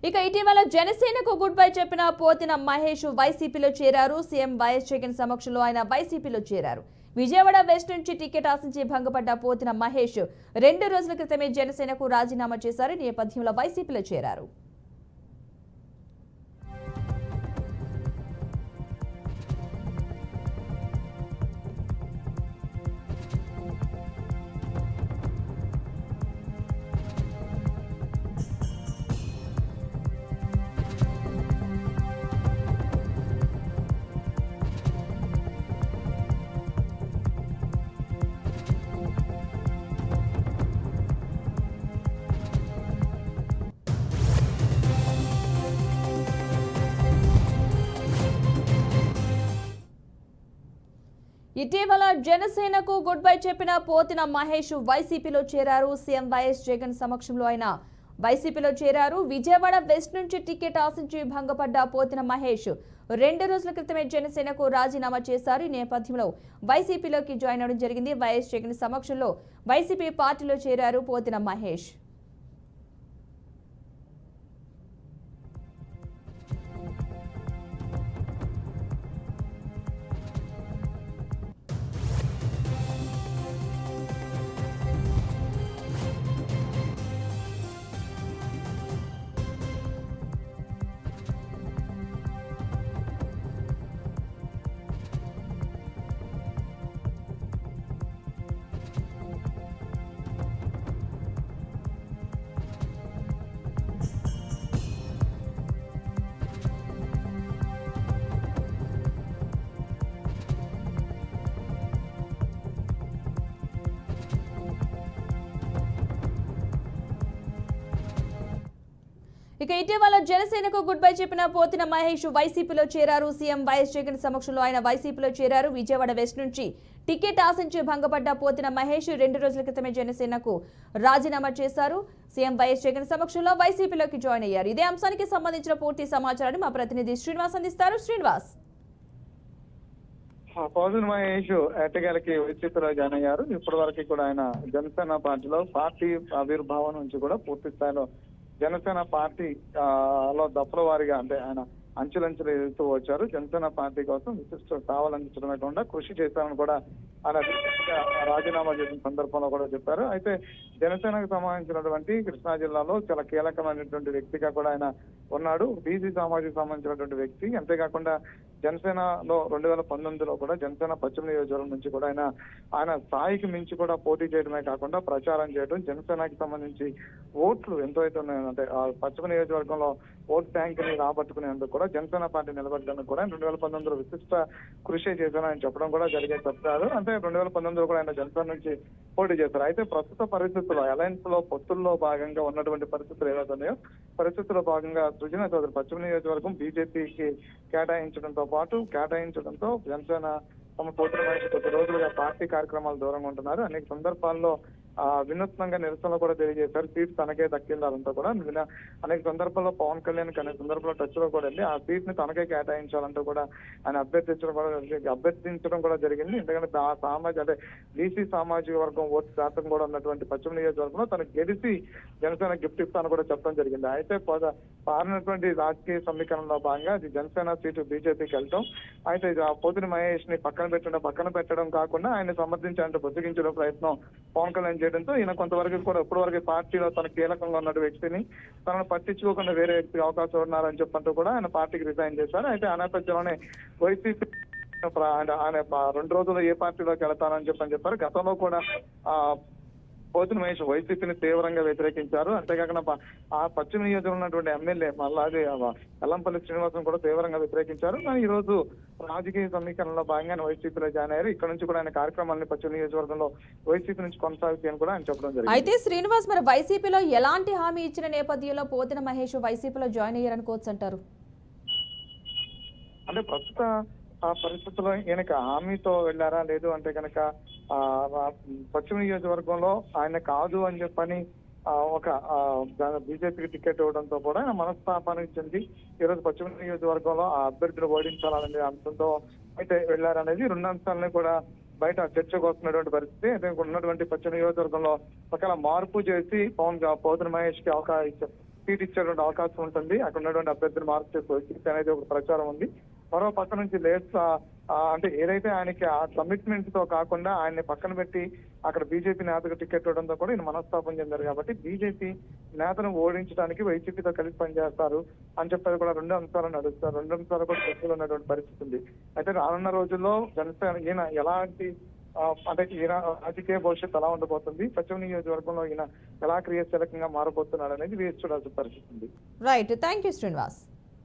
ఇక ఇటీవల జనసేనకు గుడ్ బై చెప్పిన పోతిన మహేష్ వైసీపీలో చేరారు. సీఎం వైఎస్ జగన్ సమక్షంలో ఆయన వైసీపీలో చేరారు. విజయవాడ వెస్ట్ నుంచి టికెట్ ఆశించి భంగపడ్డ పోతిన మహేష్ 2 రోజుల క్రితమే జనసేనకు రాజీనామా చేశారు. ఈ నేపథ్యంలో వైసీపీలో చేరారు. ఇటీవల జనసేనకు గుడ్ బై చెప్పిన పోతిన మహేష్ వైసీపీలో చేరారు. సీఎం వైఎస్ జగన్ సమక్షంలో ఆయన వైసీపీలో చేరారు. విజయవాడ వెస్ట్ నుంచి టికెట్ ఆశించి భంగపడ్డ పోతిన మహేష్ 2 రోజుల క్రితమే జనసేనకు రాజీనామా చేశారు. ఈ నేపథ్యంలో వైసీపీలోకి జాయిన్ అవడం జరిగింది. వైఎస్ జగన్ సమక్షంలో వైసీపీ పార్టీలో చేరారు పోతిన మహేష్. ఇక ఇటీవల జనసేనకు గుడ్ బై చెప్పిన పోతిన మహేష్ వైసీపీలో చేరారు. సీఎం వైఎస్ జగన్ సమక్షంలో ఆయన వైసీపీలో చేరారు. విజయవాడ వెస్ట్ నుంచి టికెట్ ఆశించి భంగపడ్డ పోతిన మహేష్ 2 రోజుల క్రితమే జనసేనకు రాజీనామా చేశారు. సీఎం వైఎస్ జగన్ సమక్షంలో వైసీపీలోకి జాయిన్ అయ్యారు. ఇదే అంశానికి సంబంధించిన పూర్తి సమాచారాన్ని మా ప్రతినిధి శ్రీనివాస్ అందిస్తారు. శ్రీనివాస్, పోతిన మహేష్ ఎట్టకేలకి వైసీపీలో జాయిన్ అయ్యారు. ఇప్పటి వరకు కూడా ఆయన జనసేన పార్టీలో పార్టీ ఆవిర్భావం నుంచి కూడా పూర్తి స్థాయిలో జనసేన పార్టీ లో దఫల వారీగా అంటే ఆయన అంచెలంచెలు ఎదుగుతూ వచ్చారు. జనసేన పార్టీ కోసం విశిష్ట సేవలందించడమే కాకుండా కృషి చేశారని కూడా ఆయన రాజీనామా చేసిన సందర్భంలో కూడా చెప్పారు. అయితే జనసేనకు సంబంధించినటువంటి కృష్ణా జిల్లాలో చాలా కీలకమైనటువంటి వ్యక్తిగా కూడా ఆయన ఉన్నాడు. బీసీ సామాజిక సంబంధించినటువంటి వ్యక్తి. అంతేకాకుండా జనసేనలో 2019లో కూడా జనసేన పశ్చిమ నియోజకవర్గం నుంచి కూడా ఆయన స్థాయికి మించి కూడా పోటీ చేయడమే కాకుండా ప్రచారం చేయడం, జనసేనకి సంబంధించి ఓట్లు ఎంతో అయితే ఉన్నాయంటే పశ్చిమ నియోజకవర్గంలో ఓట్ బ్యాంక్ ని రాబట్టుకునేందుకు కూడా జనసేన పార్టీ నిలబెట్టడానికి కూడా 2019లో విశిష్ట కృషి చేశారని చెప్పడం కూడా చెప్తారు. అంటే 2019లో కూడా ఆయన జనసేన నుంచి పోటీ చేశారు. అయితే ప్రస్తుత పరిస్థితుల్లో అలయన్స్ లో పొత్తుల్లో భాగంగా ఉన్నటువంటి పరిస్థితులు ఏవైతే ఉన్నాయో పరిస్థితుల్లో భాగంగా సృజన చౌదరి పశ్చిమ నియోజకవర్గం బీజేపీకి కేటాయించడంతో జనసేన తమ పోటీ మహేష్ కొద్ది రోజులుగా పార్టీ కార్యక్రమాలు దూరంగా ఉంటున్నారు. అనేక సందర్భాల్లో వినూత్నంగా నిరసనలు కూడా తెలియజేశారు. సీట్ తనకే దక్కిందాలంతా కూడా అనేక సందర్భాల్లో పవన్ కళ్యాణ్ అనేక సందర్భంలో టచ్ లో కూడా వెళ్ళి ఆ సీట్ ని తనకే కేటాయించాలంటూ కూడా ఆయన అభ్యర్థించడం కూడా జరిగింది. ఎందుకంటే అంటే బీసీ సామాజిక వర్గం ఓటు శాతం కూడా ఉన్నటువంటి పశ్చిమ నియోజకవర్గంలో తనకు గెలిచి జనసేన గిఫ్ట్ ఇస్తాను కూడా చెప్పడం జరిగింది. అయితే పారినటువంటి రాజకీయ సమీకరణలో భాగంగా అది జనసేన సీటు బీజేపీకి వెళ్తాం. అయితే పోతిన మహేష్ ని పక్కన పెట్టడం కాకుండా ఆయన సమర్థించాలంటే బుజ్జగించడం ప్రయత్నం పవన్ కళ్యాణ్ చేయడంతో ఈయన కొంతవరకు కూడా ఇప్పటి వరకు పార్టీలో తన కీలకంగా ఉన్న వ్యక్తిని తనను పట్టించుకోకుండా వేరే వ్యక్తికి అవకాశం ఉన్నారని చెప్పంటూ కూడా ఆయన పార్టీకి రిజైన్ చేశారు. అయితే ఆ నేపథ్యంలోనే వైసీపీ ఆయన 2 రోజుల్లో ఏ పార్టీలోకి వెళతానని చెప్పారు. గతంలో కూడా పోతిన మహేష్ వైసీపీని తీవ్రంగా వ్యతిరేకించారు. అంతేకాకుండా ఆ పశ్చిమ నియోజకవర్గంలో ఉన్నటువంటి ఎమ్మెల్యే మల్లాది ఎల్లంపల్లి శ్రీనివాసం కూడా తీవ్రంగా వ్యతిరేకించారు. కానీ ఈ రోజు రాజకీయ సమీకరణలో భాగంగా వైసీపీలో జాయిన్ అయ్యారు. ఇక్కడ నుంచి కూడా ఆయన కార్యక్రమాలని పశ్చిమ నియోజకవర్గంలో వైసీపీ నుంచి కొనసాగుతాయని కూడా ఆయన చెప్పడం జరిగింది. అయితే శ్రీనివాస్, మరి వైసీపీలో ఎలాంటి హామీ ఇచ్చిన నేపథ్యంలో పోతిన మహేష్ వైసీపీలో జాయిన్ అయ్యారనుకోవచ్చు అంటారు? అంటే ప్రస్తుత ఆ పరిస్థితుల్లో ఈయనకి హామీతో వెళ్ళారా లేదు అంటే కనుక పశ్చిమ నియోజకవర్గంలో ఆయన కాదు అని చెప్పని ఒక బీజేపీకి టికెట్ ఇవ్వడంతో కూడా ఆయన మనస్తాపానికి చెంది ఈరోజు పశ్చిమ నియోజకవర్గంలో ఆ అభ్యర్థిని ఓడించాలనే అంశంతో అయితే వెళ్ళారనేది 2 అంశాలని కూడా బయట చర్చకు వస్తున్నటువంటి పరిస్థితి. అయితే ఉన్నటువంటి పశ్చిమ నియోజకవర్గంలో ఒకవేళ మార్పు చేసి పోతిన మహేష్ కి సీట్ ఇచ్చేటువంటి అవకాశం ఉంటుంది. అక్కడ ఉన్నటువంటి అభ్యర్థులు మార్పు చేసుకోవచ్చు అనేది ఒక ప్రచారం ఉంది. మరో పక్క నుంచి అంటే ఏదైతే ఆయనకి ఆ కమిట్మెంట్ తో కాకుండా ఆయన్ని పక్కన పెట్టి అక్కడ బీజేపీ నేతకు టికెట్ ఇవ్వడంతో కూడా ఈయన మనస్తాపం చెందారు. కాబట్టి బీజేపీ నేతను ఓడించడానికి వైసీపీతో కలిసి పనిచేస్తారు అని చెప్పేది కూడా రెండు అంశాలు నడుస్తారు. రెండు అంశాలు కూడా చర్చలు ఉన్నటువంటి పరిస్థితి ఉంది. అయితే రానున్న రోజుల్లో జనసేన ఈయన ఎలాంటి అంటే ఈయన రాజకీయ భవిష్యత్తు ఎలా ఉండబోతుంది, సచివ నియోజకవర్గంలో ఈయన ఎలా క్రియాశీలకంగా మారబోతున్నాడు అనేది వేచి చూడాల్సిన పరిస్థితి ఉంది. Right, thank you Srinivas.